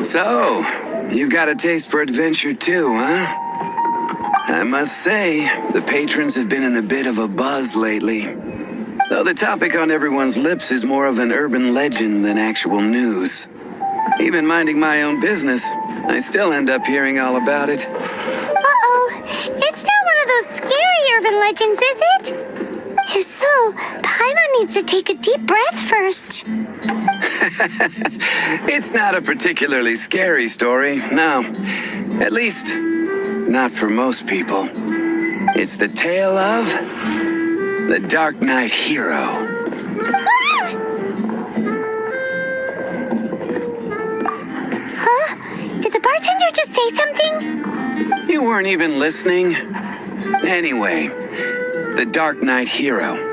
So, you've got a taste for adventure too, huh? I must say, the patrons have been in a bit of a buzz lately. Though the topic on everyone's lips is more of an urban legend than actual news. Even minding my own business, I still end up hearing all about it. Uh-oh, it's not one of those scary urban legends, is it? If so, Paimon needs to take a deep breath first. It's not a particularly scary story, no. At least, not for most people. It's the tale of the Darknight hero. Ah! Huh? Did the bartender just say something? You weren't even listening? Anyway, the Darknight hero.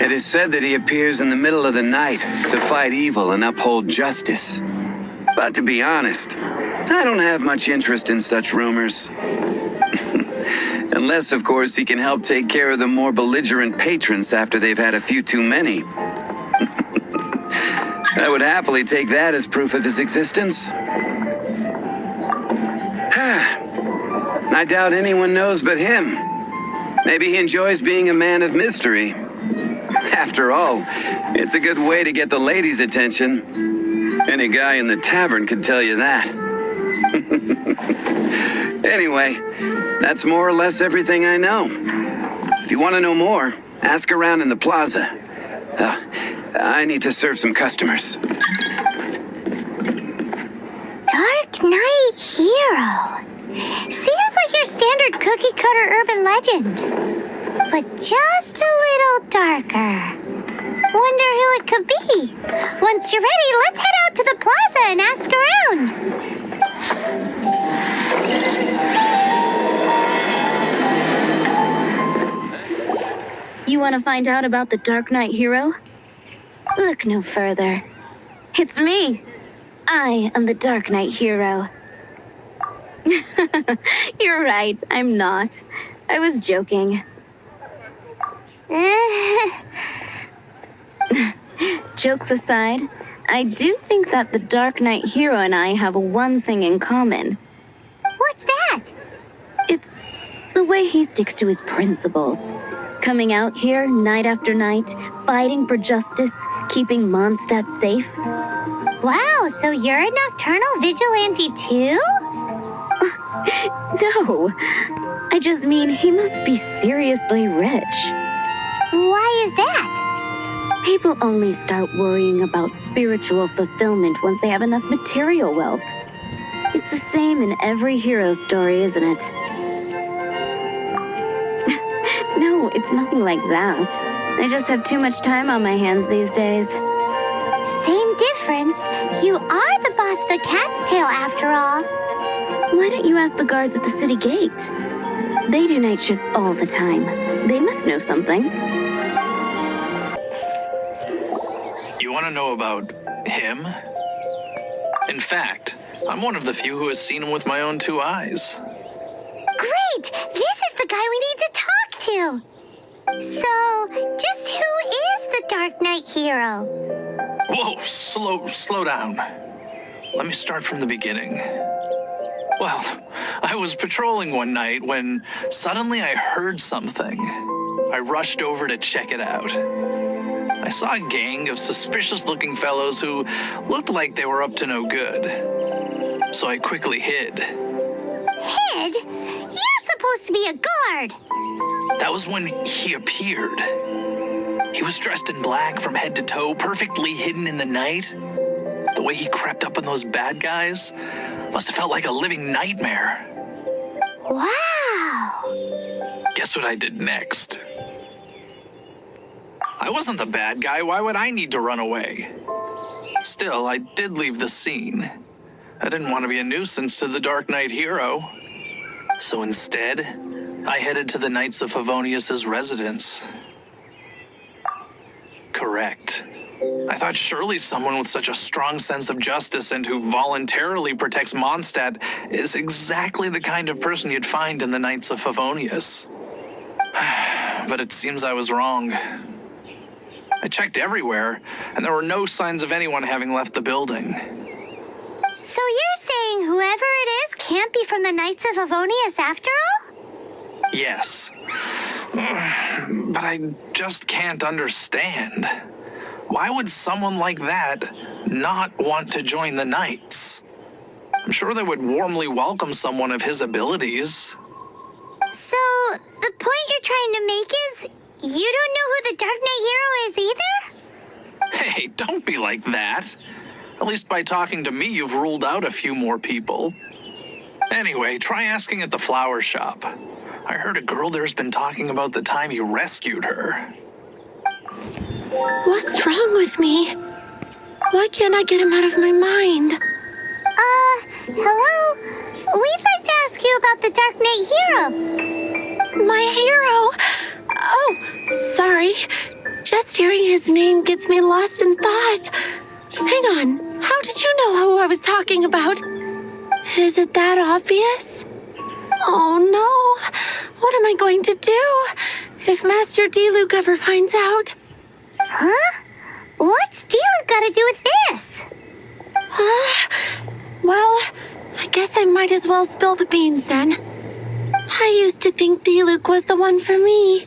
It is said that he appears in the middle of the night to fight evil and uphold justice. But to be honest, I don't have much interest in such rumors. Unless, of course, he can help take care of the more belligerent patrons after they've had a few too many. I would happily take that as proof of his existence. I doubt anyone knows but him. Maybe he enjoys being a man of mystery. After all, it's a good way to get the ladies' attention. Any guy in the tavern could tell you that. Anyway, that's more or less everything I know. If you want to know more, ask around in the plaza. I need to serve some customers. Darknight hero. Seems like your standard cookie-cutter urban legend, but just a little darker. Wonder who it could be. Once you're ready, let's head out to the plaza and ask around. You want to find out about the Darknight hero? Look no further. It's me. I am the Darknight hero. You're right, I'm not. I was joking. Jokes aside, I do think that the Darknight hero and I have one thing in common. What's that? It's the way he sticks to his principles. Coming out here night after night, fighting for justice, keeping Mondstadt safe. Wow, so you're a nocturnal vigilante too? No, I just mean he must be seriously rich. Why is that? People only start worrying about spiritual fulfillment once they have enough material wealth. It's the same in every hero story, isn't it? No, it's nothing like that. I just have too much time on my hands these days. Same difference. You are the boss of the Cat's Tail after all. Why don't you ask the guards at the city gate? They do night shifts all the time. They must know something. You want to know about him? In fact, I'm one of the few who has seen him with my own two eyes. Great! This is the guy we need to talk to. So, just who is the Darknight hero? Whoa, slow down. Let me start from the beginning. Well, I was patrolling one night when suddenly I heard something. I rushed over to check it out. I saw a gang of suspicious-looking fellows who looked like they were up to no good. So I quickly hid. Hid? You're supposed to be a guard. That was when he appeared. He was dressed in black from head to toe, perfectly hidden in the night. The way he crept up on those bad guys must have felt like a living nightmare. Wow. Guess what I did next? I wasn't the bad guy. Why would I need to run away? Still, I did leave the scene. I didn't want to be a nuisance to the Darknight hero. So instead, I headed to the Knights of Favonius' residence. Correct. I thought surely someone with such a strong sense of justice and who voluntarily protects Mondstadt is exactly the kind of person you'd find in the Knights of Favonius. But it seems I was wrong. I checked everywhere, and there were no signs of anyone having left the building. So you're saying whoever it is can't be from the Knights of Avonius after all? Yes. But I just can't understand. Why would someone like that not want to join the Knights? I'm sure they would warmly welcome someone of his abilities. So, the point you're trying to make is you don't know who the Dark Knight hero is either? Hey, don't be like that. At least by talking to me, you've ruled out a few more people. Anyway, try asking at the flower shop. I heard a girl there's been talking about the time you rescued her. What's wrong with me? Why can't I get him out of my mind? Hello? We'd like to ask you about the Dark Knight hero. My hero? Oh, sorry. Just hearing his name gets me lost in thought. Hang on, how did you know who I was talking about? Is it that obvious? Oh no, what am I going to do if Master Diluc ever finds out? Huh? What's Diluc got to do with this? Well, I guess I might as well spill the beans then. I used to think Diluc was the one for me.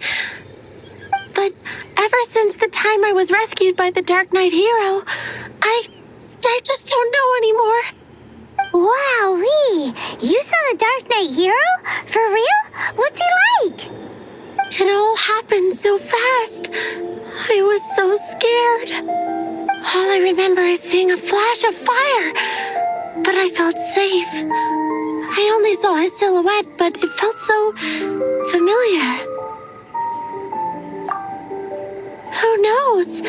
But ever since the time I was rescued by the Dark Knight hero, I just don't know anymore. Wowee! You saw the Dark Knight hero? For real? What's he like? It all happened so fast. I was so scared. All I remember is seeing a flash of fire, but I felt safe. I only saw his silhouette, but it felt so familiar. Who knows?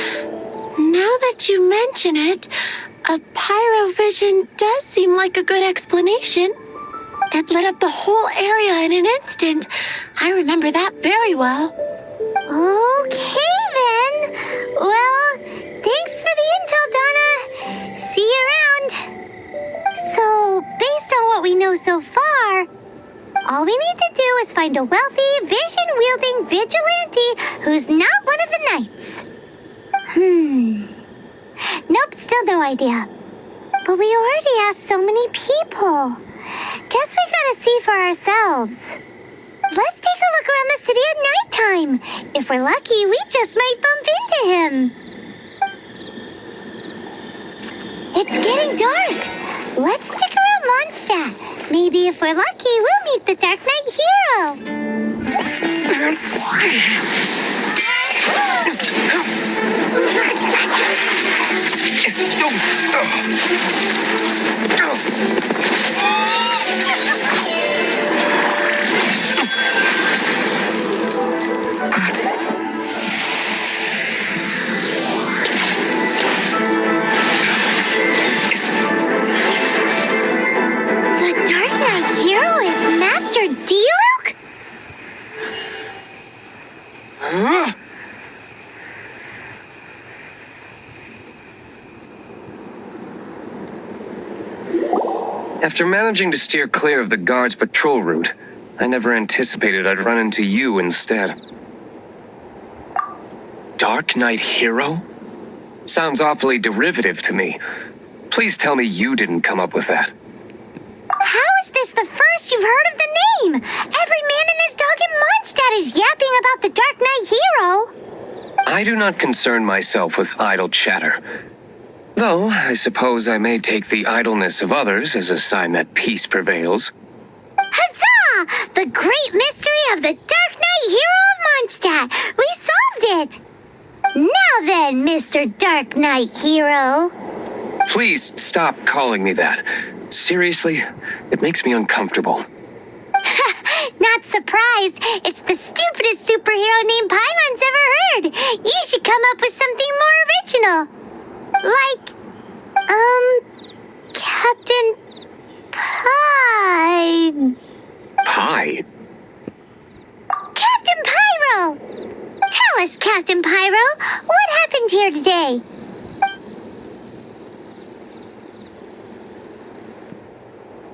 Now that you mention it, a pyrovision does seem like a good explanation. It lit up the whole area in an instant. I remember that very well. Okay then. Well, thanks for the intel, Donna. See you around. So, based on what we know so far, all we need to do is find a wealthy, vision-wielding vigilante who's not one of the knights. Nope, still no idea. But we already asked so many people. Guess we gotta see for ourselves. Let's take a look around the city at nighttime. If we're lucky, we just might bump into him. It's getting dark. Let's stick around Mondstadt. Maybe if we're lucky, we'll meet the Dark Knight hero. The Dark Knight hero is Master Diluc? After managing to steer clear of the guards' patrol route, I never anticipated I'd run into you instead. Dark Knight hero? Sounds awfully derivative to me. Please tell me you didn't come up with that. How is this the first you've heard of the name? Every man and his dog in Mondstadt is yapping about the Dark Knight hero. I do not concern myself with idle chatter. Though, I suppose I may take the idleness of others as a sign that peace prevails. Huzzah! The great mystery of the Dark Knight hero of Mondstadt. We solved it. Now then, Mr. Dark Knight hero. Please stop calling me that. Seriously, it makes me uncomfortable. Not surprised. It's the stupidest superhero name Paimon's ever heard. You should come up with something more original. Like, Captain Pie. Pie? Captain Pyro! Tell us, Captain Pyro, what happened here today?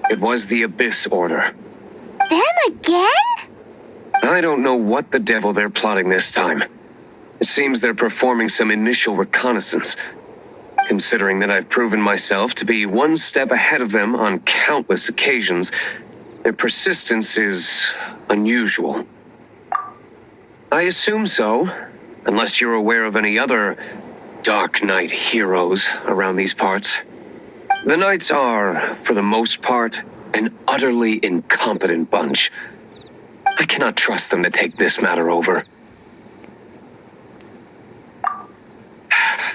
It was the Abyss Order. Them again? I don't know what the devil they're plotting this time. It seems they're performing some initial reconnaissance. Considering that I've proven myself to be one step ahead of them on countless occasions, their persistence is unusual. I assume so, unless you're aware of any other Darknight heroes around these parts. The Knights are, for the most part, an utterly incompetent bunch. I cannot trust them to take this matter over.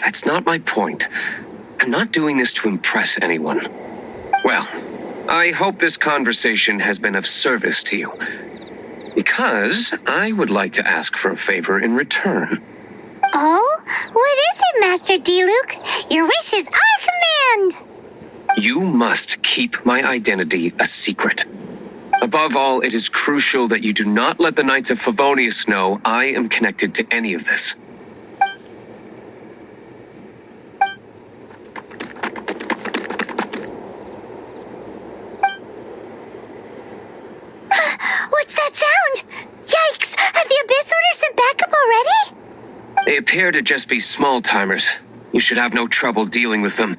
That's not my point. I'm not doing this to impress anyone. Well, I hope this conversation has been of service to you, because I would like to ask for a favor in return. Oh? What is it, Master Diluc? Your wish is our command! You must keep my identity a secret. Above all, it is crucial that you do not let the Knights of Favonius know I am connected to any of this. What's that sound? Yikes! Have the Abyss Order sent backup already? They appear to just be small-timers. You should have no trouble dealing with them.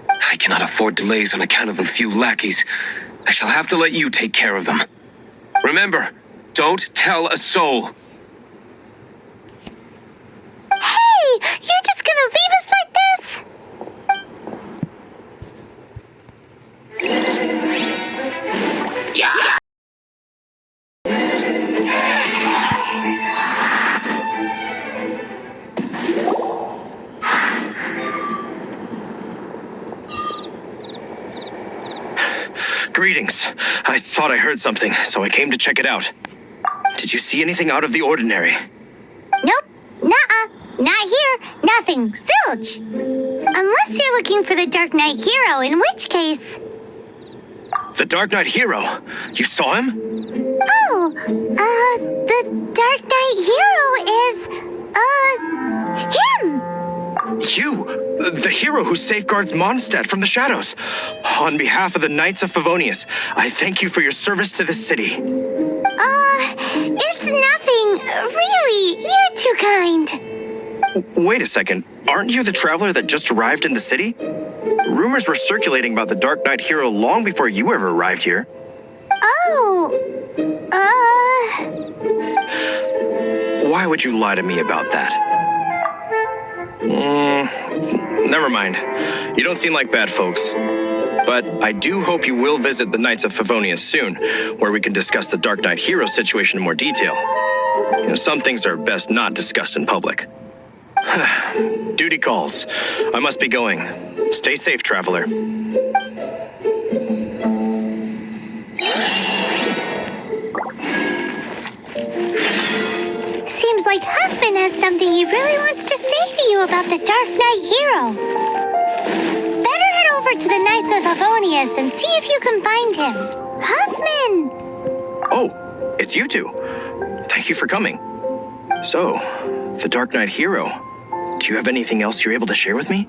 I cannot afford delays on account of a few lackeys. I shall have to let you take care of them. Remember, don't tell a soul. Hey! You're just gonna leave us like this? Greetings. I thought I heard something, so I came to check it out. Did you see anything out of the ordinary? Nope. Nuh-uh. Not here. Nothing. Zilch. Unless you're looking for the Darknight hero, in which case... The Darknight hero? You saw him? Oh, the Darknight hero is, him! You! The hero who safeguards Mondstadt from the shadows. On behalf of the Knights of Favonius, I thank you for your service to this city. It's nothing. Really, you're too kind. Wait a second. Aren't you the traveler that just arrived in the city? Rumors were circulating about the Darknight hero long before you ever arrived here. Oh, Why would you lie to me about that? Never mind. You don't seem like bad folks. But I do hope you will visit the Knights of Favonius soon, where we can discuss the Darknight hero situation in more detail. You know, some things are best not discussed in public. Duty calls. I must be going. Stay safe, traveler. seems like Huffman has something he really wants to say to you about the Darknight hero. Better head over to the Knights of Favonius and see if you can find him. Huffman! Oh, it's you two. Thank you for coming. So, the Darknight hero. Do you have anything else you're able to share with me?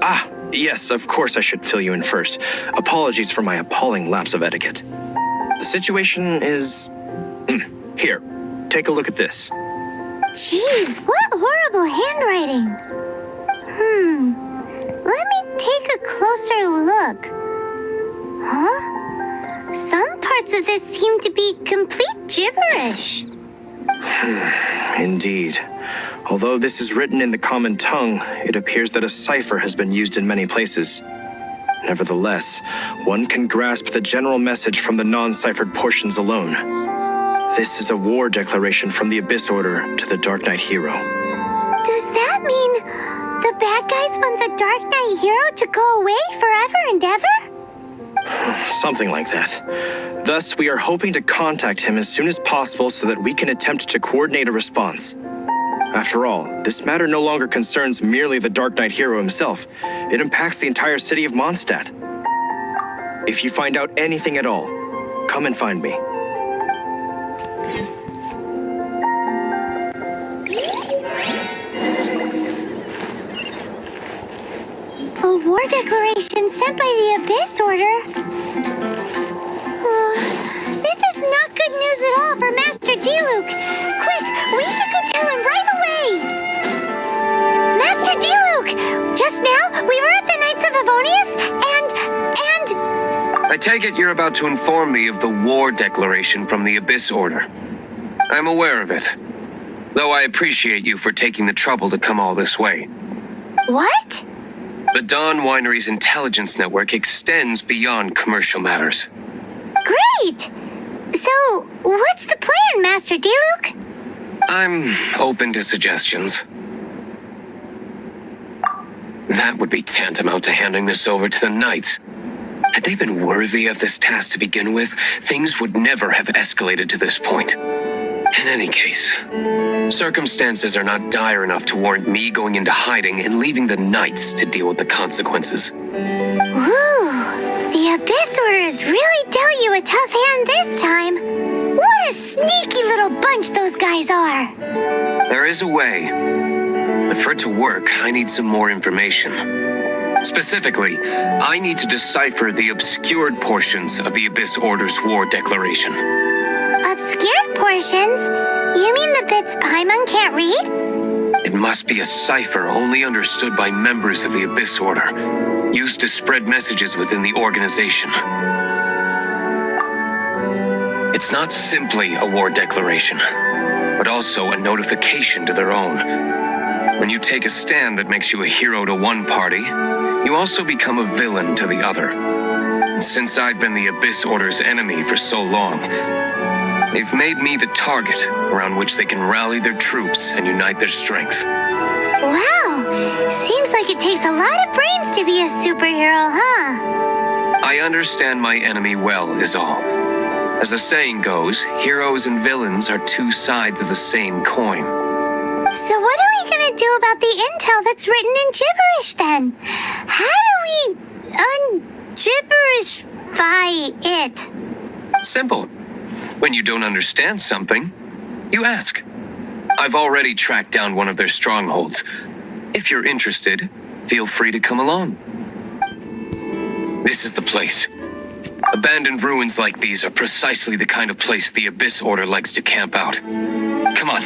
Ah, yes, of course I should fill you in first. Apologies for my appalling lapse of etiquette. The situation is... Here, take a look at this. Jeez, what horrible handwriting. Let me take a closer look. Huh? Some parts of this seem to be complete gibberish. Indeed. Although this is written in the common tongue, it appears that a cipher has been used in many places. Nevertheless, one can grasp the general message from the non-ciphered portions alone. This is a war declaration from the Abyss Order to the Darknight hero. Does that mean the bad guys want the Darknight hero to go away forever and ever? Something like that. Thus, we are hoping to contact him as soon as possible so that we can attempt to coordinate a response. After all, this matter no longer concerns merely the Darknight hero himself. It impacts the entire city of Mondstadt. If you find out anything at all, come and find me. A war declaration sent by the Abyss Order? This is not good news at all for Master Diluc. Quick, we should go tell him right away. Master Diluc! Favonius and... I take it you're about to inform me of the war declaration from the Abyss Order. I'm aware of it, though I appreciate you for taking the trouble to come all this way. What? The Dawn Winery's intelligence network extends beyond commercial matters. Great! So, what's the plan, Master Diluc? I'm open to suggestions. That would be tantamount to handing this over to the Knights. Had they been worthy of this task to begin with, things would never have escalated to this point. In any case, circumstances are not dire enough to warrant me going into hiding and leaving the Knights to deal with the consequences. Ooh, the Abyss Order has really dealt you a tough hand this time. What a sneaky little bunch those guys are. There is a way, but for it to work, I need some more information. Specifically, I need to decipher the obscured portions of the Abyss Order's war declaration. Obscured portions? You mean the bits Paimon can't read? It must be a cipher only understood by members of the Abyss Order, used to spread messages within the organization. It's not simply a war declaration, but also a notification to their own. When you take a stand that makes you a hero to one party, you also become a villain to the other. And since I've been the Abyss Order's enemy for so long, they've made me the target around which they can rally their troops and unite their strength. Wow, seems like it takes a lot of brains to be a superhero, huh? I understand my enemy well, is all. As the saying goes, heroes and villains are two sides of the same coin. So what are we gonna do about the intel that's written in gibberish then? How do we un-gibberishify it? Simple. When you don't understand something, you ask. I've already tracked down one of their strongholds. If you're interested, feel free to come along. This is the place. Abandoned ruins like these are precisely the kind of place the Abyss Order likes to camp out. Come on,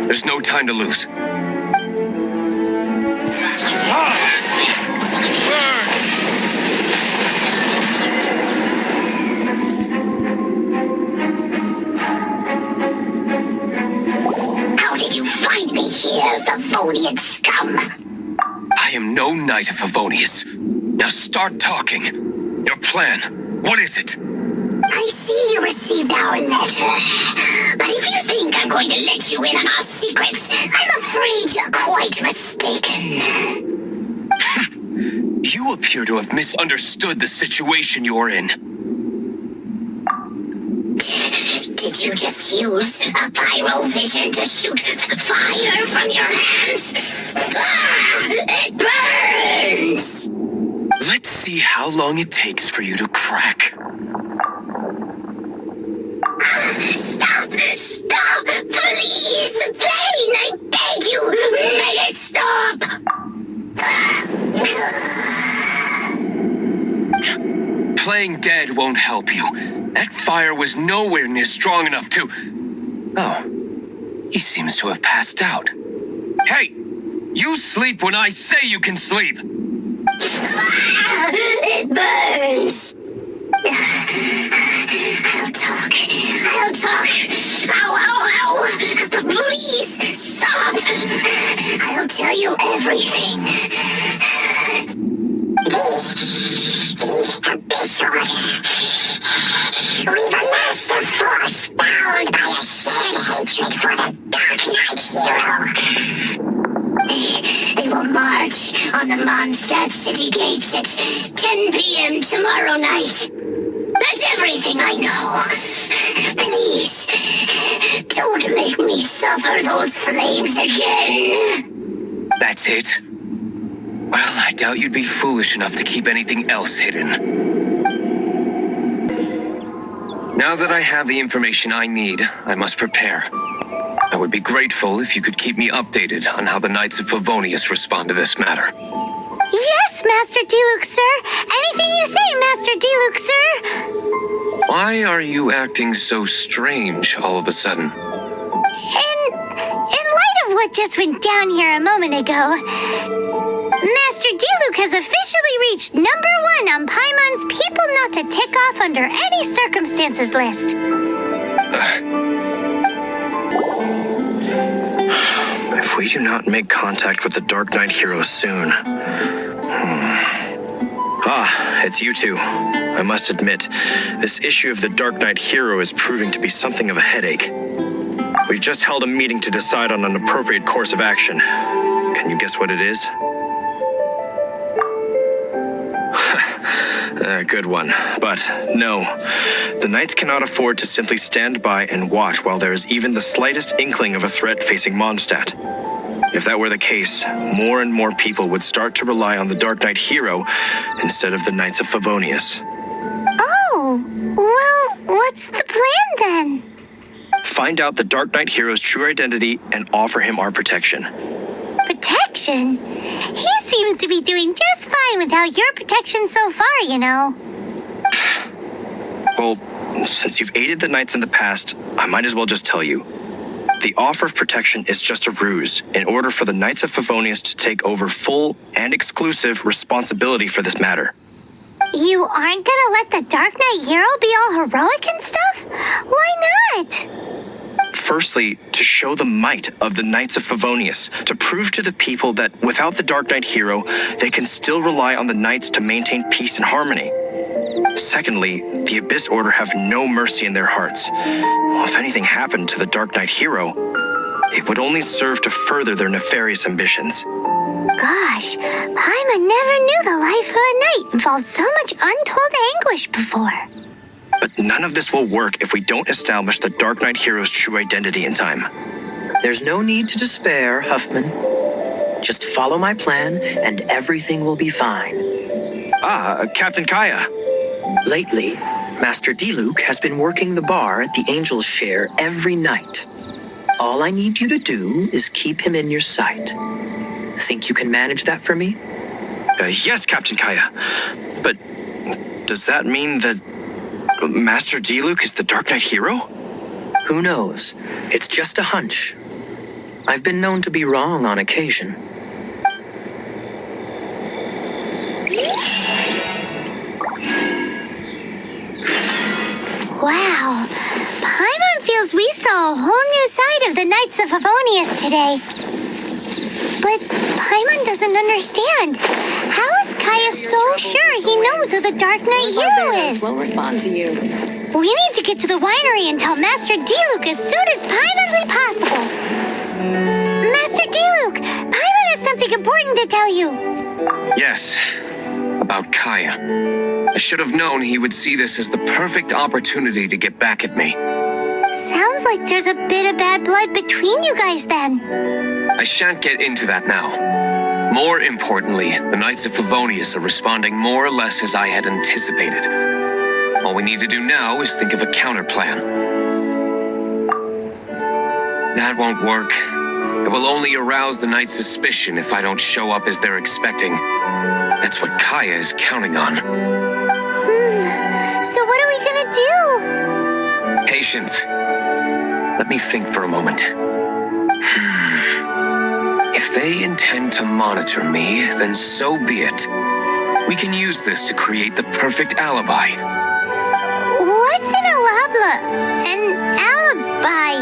there's no time to lose. How did you find me here, Favonian scum? I am no knight of Favonius. Now start talking. Your plan. What is it? I see you received our letter. But if you think I'm going to let you in on our secrets, I'm afraid you're quite mistaken. You appear to have misunderstood the situation you're in. Did you just use a pyro vision to shoot fire from your hands? Ah, it burns! Let's see how long it takes for you to crack. Stop! Stop! Please! Pain! I beg you! Make it stop! Playing dead won't help you. That fire was nowhere near strong enough to... Oh, he seems to have passed out. Hey! You sleep when I say you can sleep! It burns! I'll talk. I'll talk. Ow, ow, ow! Please, stop! I'll tell you everything. The Abyss Order. We've amassed a force bound by a shared hatred for the Darknight hero. They will march on the Mondstadt city gates at 10 p.m. tomorrow night. That's everything I know. Please, don't make me suffer those flames again. That's it? Well, I doubt you'd be foolish enough to keep anything else hidden. Now that I have the information I need, I must prepare. I would be grateful if you could keep me updated on how the Knights of Favonius respond to this matter. Yes, Master Diluc, sir. Anything you say, Master Diluc, sir. Why are you acting so strange all of a sudden? In light of what just went down here a moment ago, Master Diluc has officially reached #1 on Paimon's People Not to Tick Off Under Any Circumstances list. If we do not make contact with the Darknight hero soon... Ah, it's you two. I must admit, this issue of the Darknight hero is proving to be something of a headache. We've just held a meeting to decide on an appropriate course of action. Can you guess what it is? Good one. But no, the Knights cannot afford to simply stand by and watch while there is even the slightest inkling of a threat facing Mondstadt. If that were the case, more and more people would start to rely on the Darknight hero instead of the Knights of Favonius. Oh, well, what's the plan then? Find out the Darknight hero's true identity and offer him our protection. Protection? He seems to be doing just fine without your protection so far, you know. Well, since you've aided the Knights in the past, I might as well just tell you. The offer of protection is just a ruse in order for the Knights of Favonius to take over full and exclusive responsibility for this matter. You aren't gonna let the Darknight hero be all heroic and stuff? Why not? Firstly, to show the might of the Knights of Favonius, to prove to the people that without the Darknight hero, they can still rely on the Knights to maintain peace and harmony. Secondly, the Abyss Order have no mercy in their hearts. If anything happened to the Darknight hero, it would only serve to further their nefarious ambitions. Gosh, Paimon never knew the life of a knight involved so much untold anguish before. But none of this will work if we don't establish the Darknight hero's true identity in time. There's no need to despair, Huffman. Just follow my plan and everything will be fine. Captain Kaya. Lately, Master Diluc has been working the bar at the Angel's Share every night. All I need you to do is keep him in your sight. Think you can manage that for me? Yes, Captain Kaya. But does that mean that Master Diluc is the Darknight hero? Who knows? It's just a hunch. I've been known to be wrong on occasion. Wow, Paimon feels we saw a whole new side of the Knights of Favonius today. But Paimon doesn't understand. How is Kaya so sure he knows who the Darknight hero is? Won't respond to you. We need to get to the winery and tell Master Diluc as soon as Paimonly possible. Master Diluc, Paimon has something important to tell you. Yes, about Kaya. I should have known he would see this as the perfect opportunity to get back at me. Sounds like there's a bit of bad blood between you guys then. I shan't get into that now. More importantly, the Knights of Favonius are responding more or less as I had anticipated. All we need to do now is think of a counterplan. That won't work. It will only arouse the Knights' suspicion if I don't show up as they're expecting. That's what Kaya is counting on. So what are we gonna do? Patience. Let me think for a moment. If they intend to monitor me, then so be it. We can use this to create the perfect alibi. What's an alibi?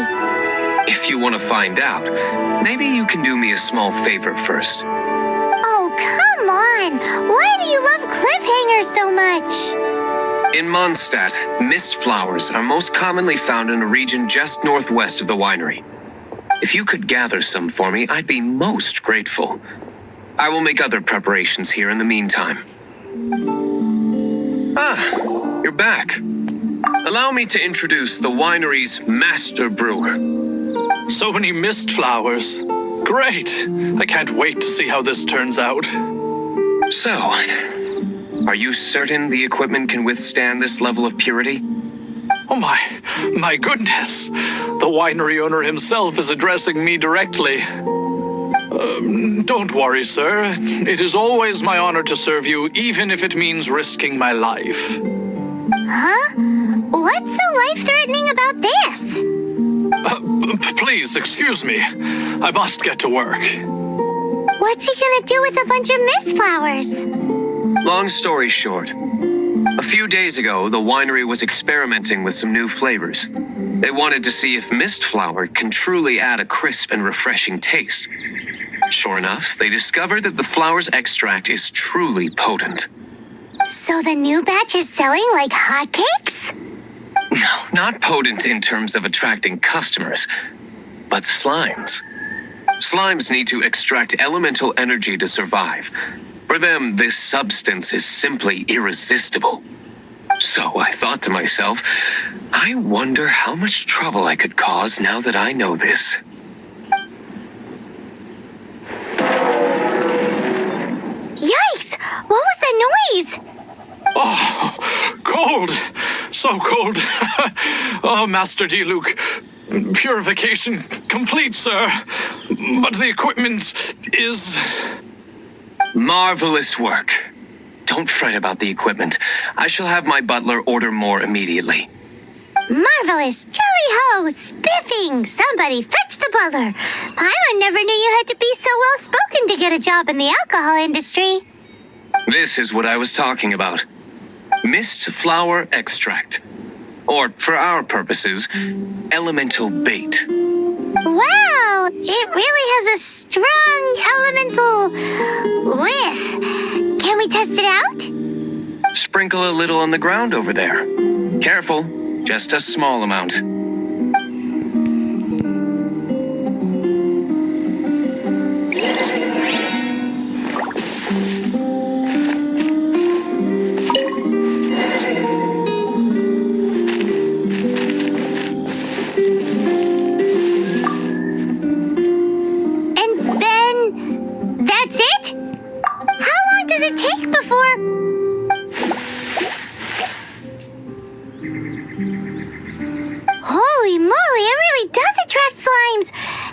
If you want to find out, maybe you can do me a small favor first. Oh, come on. Why do you love cliffhangers so much? In Mondstadt, mist flowers are most commonly found in a region just northwest of the winery. If you could gather some for me, I'd be most grateful. I will make other preparations here in the meantime. You're back. Allow me to introduce the winery's master brewer. So many mist flowers. Great. I can't wait to see how this turns out. So, are you certain the equipment can withstand this level of purity? Oh my goodness. The winery owner himself is addressing me directly. Don't worry, sir. It is always my honor to serve you, even if it means risking my life. Huh? What's so life-threatening about this? Please, excuse me. I must get to work. What's he gonna do with a bunch of mist flowers? Long story short, a few days ago, the winery was experimenting with some new flavors. They wanted to see if mist flower can truly add a crisp and refreshing taste. Sure enough, they discovered that the flower's extract is truly potent. So the new batch is selling like hotcakes? No, not potent in terms of attracting customers, but slimes. Slimes need to extract elemental energy to survive. For them, this substance is simply irresistible. So I thought to myself, I wonder how much trouble I could cause now that I know this. Yikes! What was that noise? Oh, cold. So cold. Oh, Master Diluc. Purification complete, sir. But the equipment is... Marvelous work. Don't fret about the equipment. I shall have my butler order more immediately. Marvelous! Jolly ho! Spiffing! Somebody fetch the butler! Paimon never knew you had to be so well spoken to get a job in the alcohol industry. This is what I was talking about. Mist flower extract. Or, for our purposes, elemental bait. Wow! It really has a strong elemental whiff. Can we test it out? Sprinkle a little on the ground over there. Careful, just a small amount.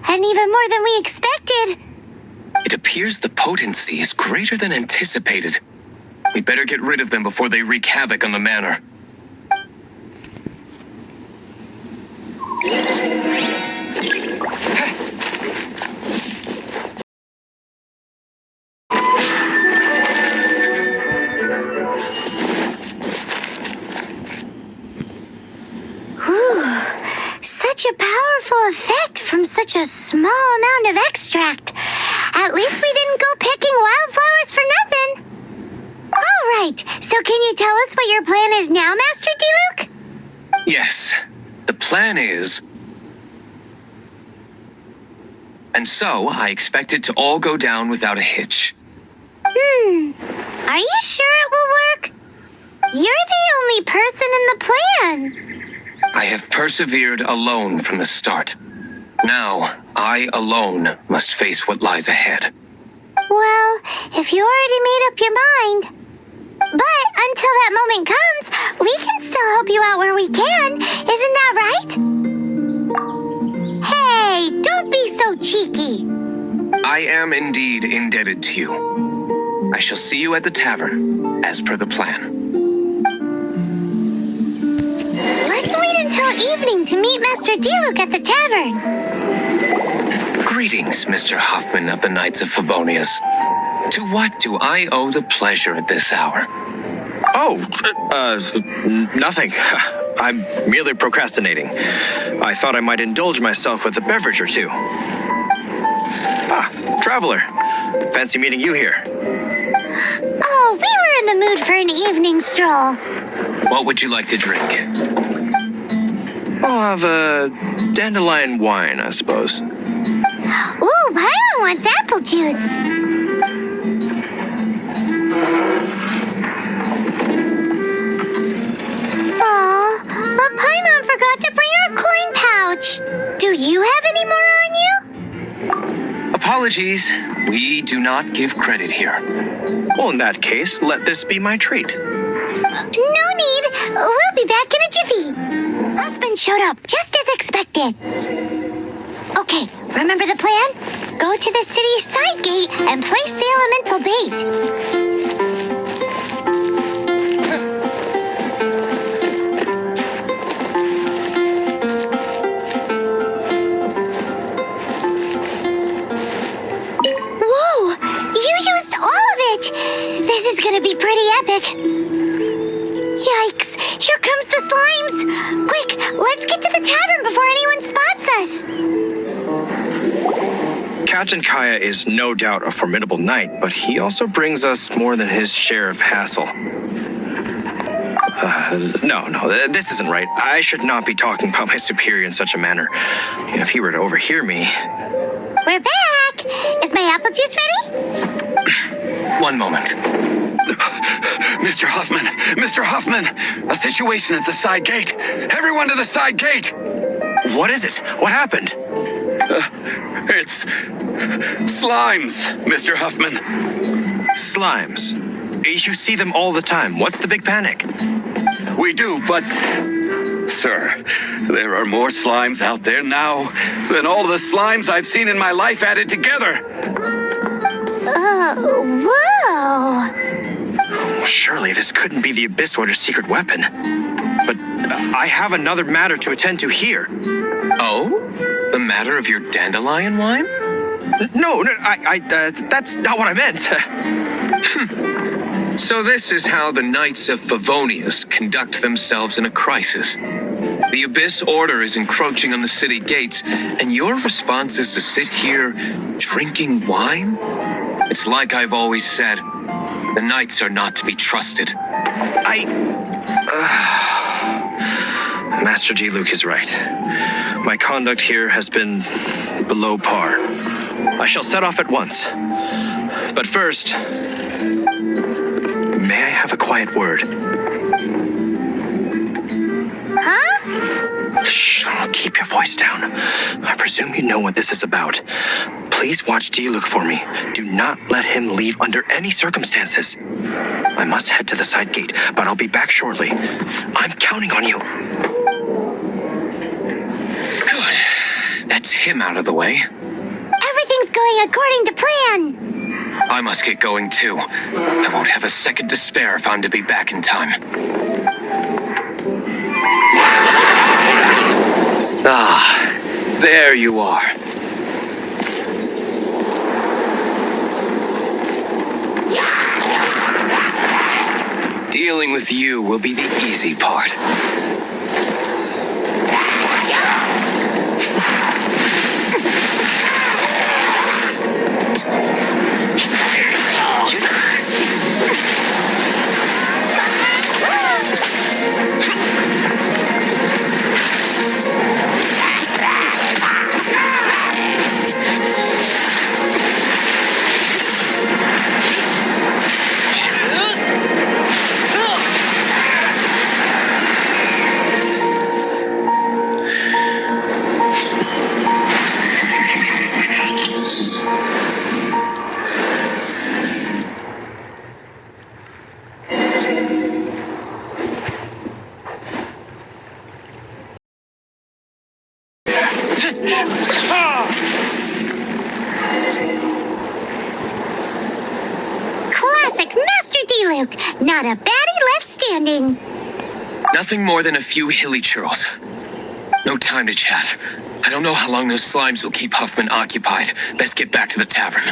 And even more than we expected. It appears the potency is greater than anticipated. We'd better get rid of them before they wreak havoc on the manor. Such a powerful effect from such a small amount of extract. At least we didn't go picking wildflowers for nothing. All right, so can you tell us what your plan is now, Master Diluc? Yes, the plan is... And so, I expect it to all go down without a hitch. Are you sure it will work? You're the only person in the plan. I have persevered alone from the start. Now, I alone must face what lies ahead. Well, if you already made up your mind. But until that moment comes, we can still help you out where we can. Isn't that right? Hey, don't be so cheeky. I am indeed indebted to you. I shall see you at the tavern, as per the plan. Let's wait until evening to meet Master Diluc at the tavern. Greetings, Mr. Huffman of the Knights of Favonius. To what do I owe the pleasure at this hour? Oh, nothing. I'm merely procrastinating. I thought I might indulge myself with a beverage or two. Ah, traveler. Fancy meeting you here. Oh, we were in the mood for an evening stroll. What would you like to drink? I'll have a dandelion wine, I suppose. Ooh, Paimon wants apple juice. Aw, but Paimon forgot to bring her coin pouch. Do you have any more on you? Apologies, we do not give credit here. Well, in that case, let this be my treat. No need. We'll be back in a jiffy. Huffman showed up just as expected. Okay, remember the plan? Go to the city side gate and place the elemental bait. Whoa! This is gonna be pretty epic. Yikes! Here comes the slimes! Quick, let's get to the tavern before anyone spots us! Captain Kaya is no doubt a formidable knight, but he also brings us more than his share of hassle. No, this isn't right. I should not be talking about my superior in such a manner. If he were to overhear me... We're back! Is my apple juice ready? One moment. Mr. Huffman! Mr. Huffman! A situation at the side gate! Everyone to the side gate! What is it? What happened? It's... slimes, Mr. Huffman. Slimes. You see them all the time. What's the big panic? We do, but... Sir, there are more slimes out there now than all the slimes I've seen in my life added together. Whoa! Surely this couldn't be the Abyss Order's secret weapon. But I have another matter to attend to here. Oh? The matter of your dandelion wine? No, that's not what I meant. So this is how the Knights of Favonius conduct themselves in a crisis. The Abyss Order is encroaching on the city gates, and your response is to sit here drinking wine? It's like I've always said, the Knights are not to be trusted. Master Diluc is right. My conduct here has been below par. I shall set off at once. But first, may I have a quiet word? Huh? Shh, keep your voice down. I presume you know what this is about. Please watch Diluc for me. Do not let him leave under any circumstances. I must head to the side gate, but I'll be back shortly. I'm counting on you. Good. That's him out of the way. Everything's going according to plan. I must get going too. I won't have a second to spare if I'm to be back in time. Ah, there you are. Dealing with you will be the easy part. Classic Master Diluc. Not a baddie left standing. Nothing more than a few hilly churls. No time to chat. I don't know how long those slimes will keep Huffman occupied. Best get back to the tavern.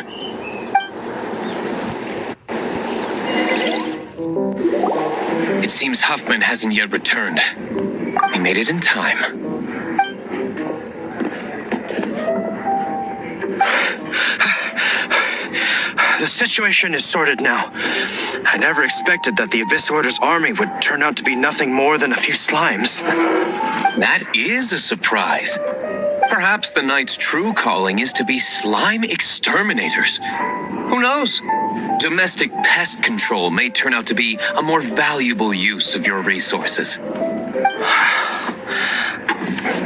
It seems Huffman hasn't yet returned. He made it in time. The situation is sorted now. I never expected that the Abyss Order's army would turn out to be nothing more than a few slimes. That is a surprise. Perhaps the Knight's true calling is to be slime exterminators. Who knows? Domestic pest control may turn out to be a more valuable use of your resources.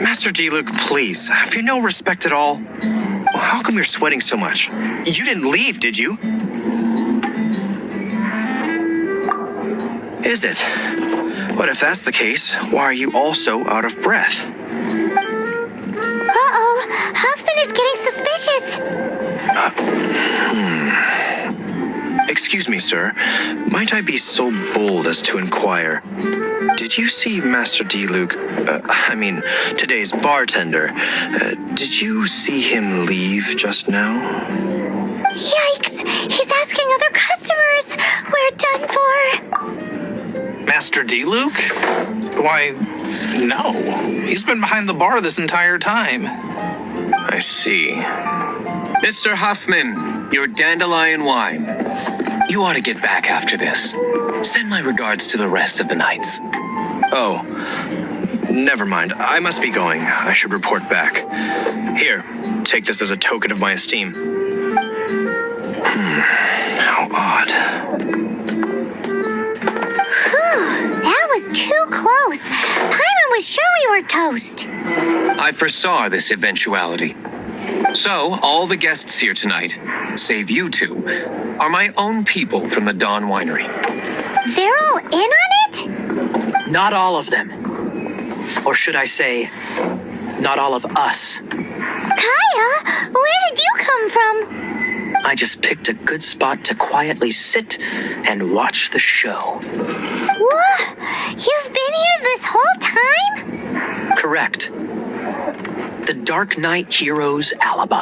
Master Diluc, please, have you no respect at all? How come you're sweating so much? You didn't leave, did you? Is it? But if that's the case, why are you also out of breath? Uh-oh, Huffman is getting suspicious. Excuse me, sir. Might I be so bold as to inquire? Did you see Master Diluc, today's bartender? Did you see him leave just now? Yikes! He's asking other customers. We're Master Diluc? Why, no. He's been behind the bar this entire time. I see. Mr. Huffman, your dandelion wine. You ought to get back after this. Send my regards to the rest of the knights. Oh, never mind. I must be going. I should report back. Here, take this as a token of my esteem. How odd. That was too close. Paimon was sure we were toast. I foresaw this eventuality. So, all the guests here tonight, save you two, are my own people from the Dawn Winery. They're all in on it? Not all of them. Or should I say, not all of us. Kaya, where did you come from? I just picked a good spot to quietly sit and watch the show. What? You've been here this whole time? Correct. The Darknight Hero's Alibi.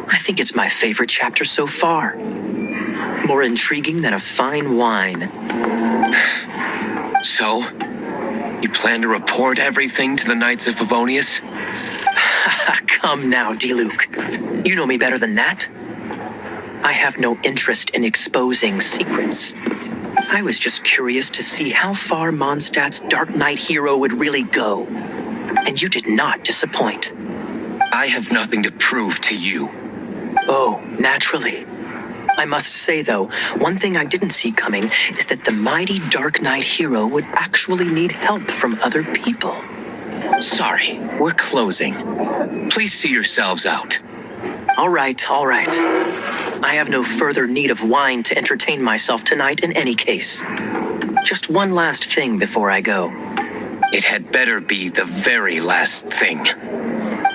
I think it's my favorite chapter so far. More intriguing than a fine wine. So, you plan to report everything to the Knights of Favonius? Come now, Diluc. You know me better than that. I have no interest in exposing secrets. I was just curious to see how far Mondstadt's Darknight hero would really go. And you did not disappoint. I have nothing to prove to you. Oh, naturally. I must say, though, one thing I didn't see coming is that the mighty Darknight hero would actually need help from other people. Sorry, we're closing. Please see yourselves out. All right. I have no further need of wine to entertain myself tonight in any case. Just one last thing before I go. It had better be the very last thing.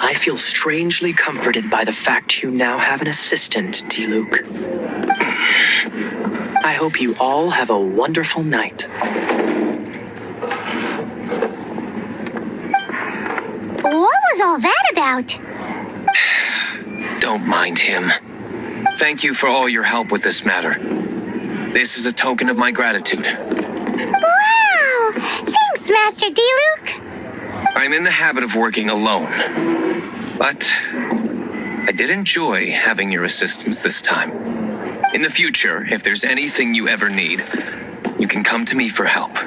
I feel strangely comforted by the fact you now have an assistant, Diluc. I hope you all have a wonderful night. What was all that about? Don't mind him. Thank you for all your help with this matter. This is a token of my gratitude. Wow! Thanks, Master Diluc. I'm in the habit of working alone, but I did enjoy having your assistance this time. In the future, if there's anything you ever need, you can come to me for help.